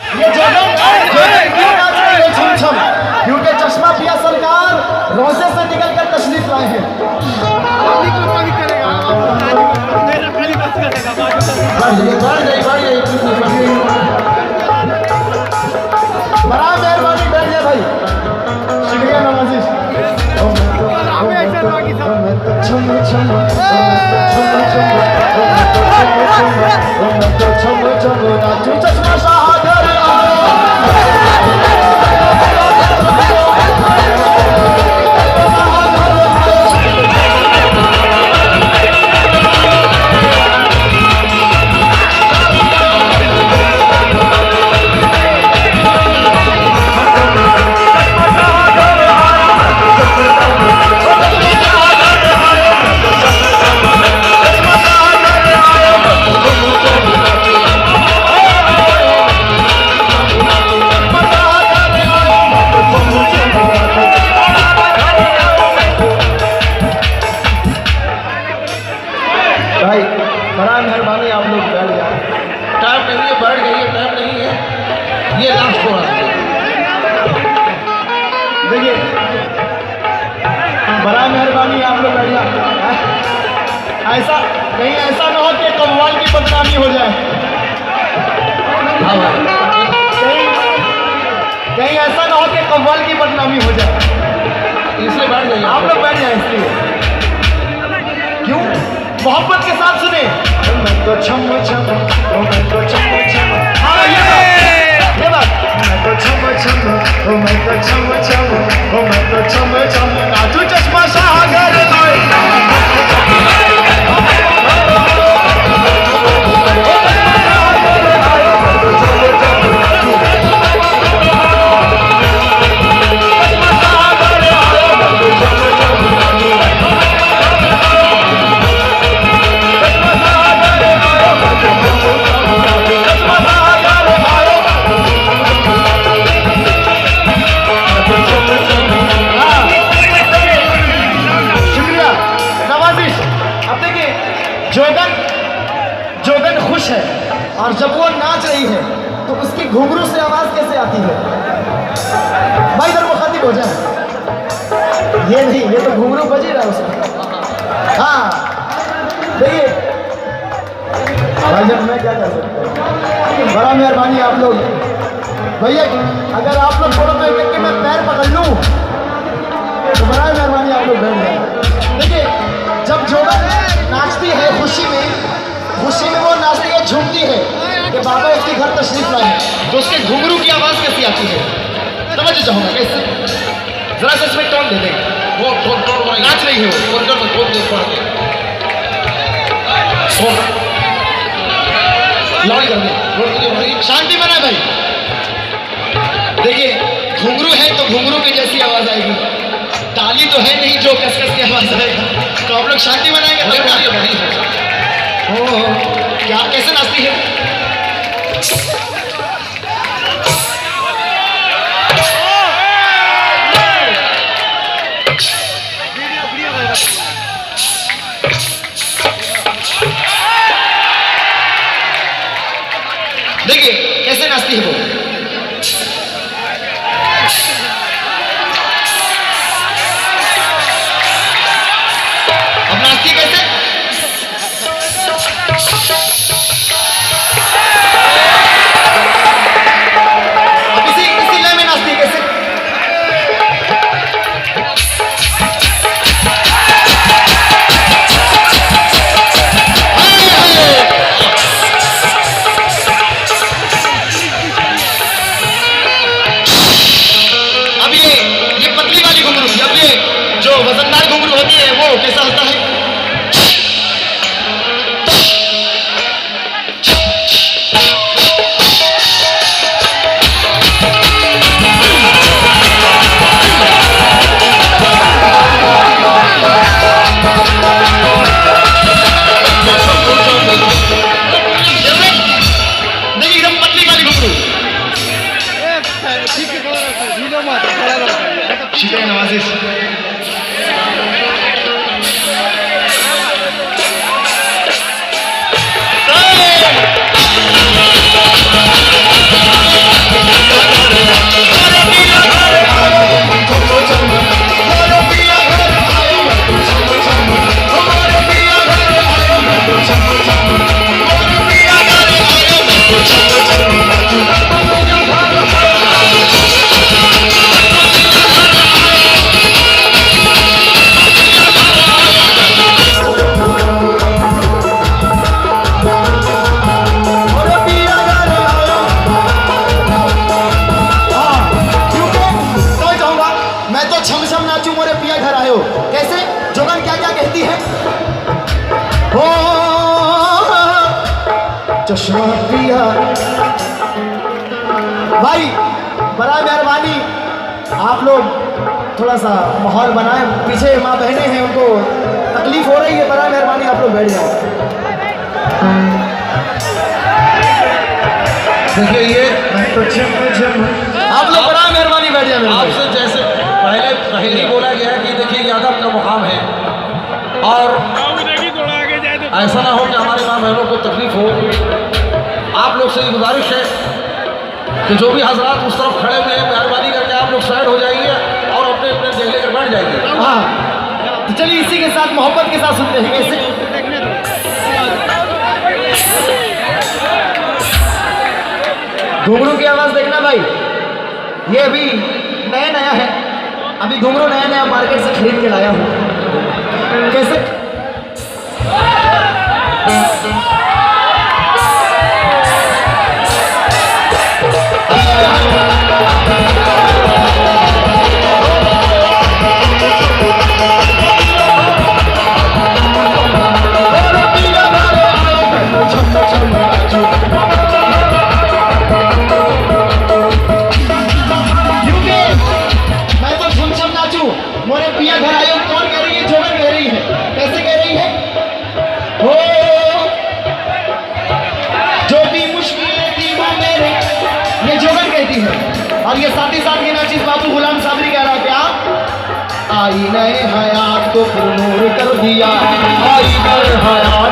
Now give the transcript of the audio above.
ये छम क्योंकि चश्मा पिया सरकार रोजे से निकलकर तशरीफ लाए हैं। बड़ा मेहरबानी बैठ जाए भाई, शुक्रिया नवाजिश। चश्मा सागर भाई, बड़ा मेहरबानी आप लोग बैठ जाए। टाइम नहीं है, बैठ गई है, टाइम नहीं है, ये लास्ट हो रहा है। देखिए, बड़ा मेहरबानी आप लोग बैठ जाए। ऐसा कहीं ऐसा ना हो कि कव्वाल की बदनामी हो जाए। कहीं ऐसा ना हो कि कव्वाल की बदनामी हो जाए, इसलिए बैठ जाइए। आप लोग बैठ जाए, इसलिए क्यों मोहब्बत के साथ सुने। मैं तो छम छम, मैं तो छम छम, हाँ ये बात। मैं तो छम छम, मैं तो छम छम, मैं तो छम छम, नाचू चश्मा सागर जोगन खुश है और जब वो नाच रही है तो उसकी घुंघरू से आवाज कैसे आती है। भाई इधर मुखातिब हो जाए, ये नहीं, ये तो घुंघरू बज ही रहा है उसका। हाँ देखिए भाई, जब मैं क्या कर सकता हूँ, बड़ा मेहरबानी आप लोग भैया। अगर आप लोग थोड़ा तो एक मैं पैर पकड़ लूँ तो बड़ा मेहरबानी आप लोग बैठ जाए। देखिए जब जोगन नाचती है खुशी में वो नाचती है, झूमती है कि बाबा इसके घर तशरीफ लाए, तो उसके घुंघरू की आवाज कैसी आती है समझ जाऊंगा कैसे। जरा सा इसमें टोन दे देंगे, वो नाच रही है, वो शांति बना भाई। देखिए घुंघरू है तो घुंघरू की जैसी आवाज आएगी, ताली तो है नहीं जो कस कस की आवाज आएगा। तो आप लोग शांति बनाएंगे। क्या कैसे नाचती है। देखिए कैसे नाचती है वो। अब नाचती है कैसे। अब इसी लय में नाचती है कैसे। वजनदार घुंघरू होती है वो कैसा होता है। देखिए एकदम पतली वाली घुंघरू। शुक्रिया नवाजिश। भाई बड़ा मेहरबानी आप लोग थोड़ा सा माहौल बनाएं, पीछे माँ बहनें हैं उनको तकलीफ हो रही है, बड़ा मेहरबानी आप लोग बैठ जाओ। देखिए ये आप लोग बड़ा मेहरबानी बैठ जाए। आपसे जैसे पहले बोला गया कि देखिए ये अदब का मुकाम है और ऐसा ना हो कि हमारे माँ बहनों को तकलीफ हो। आप लोग से ये गुजारिश है कि जो भी हजरात उस तरफ खड़े हुए हैं मेहरबानी करके आप लोग साइड हो जाइए और अपने अपने जगह लेकर बैठ जाइए। हाँ तो चलिए इसी के साथ मोहब्बत के साथ सुनते हैं कैसे। घुंघरू की आवाज देखना भाई, ये अभी नया नया है, अभी घुंघरू नया नया मार्केट से खरीद के लाया हूँ। कैसे मोरे पिया घर आयो, कौन कह रही है? जोगन कह रही है। कैसे कह रही है? हो जो भी मुश्किलें थी वो मेरे, ये जोगन कहती है। और ये साथ ही साथ ये नाचिस बाबू गुलाम साबरी कह रहा है क्या? आईने हयात को नूर कर दिया, आईने हयात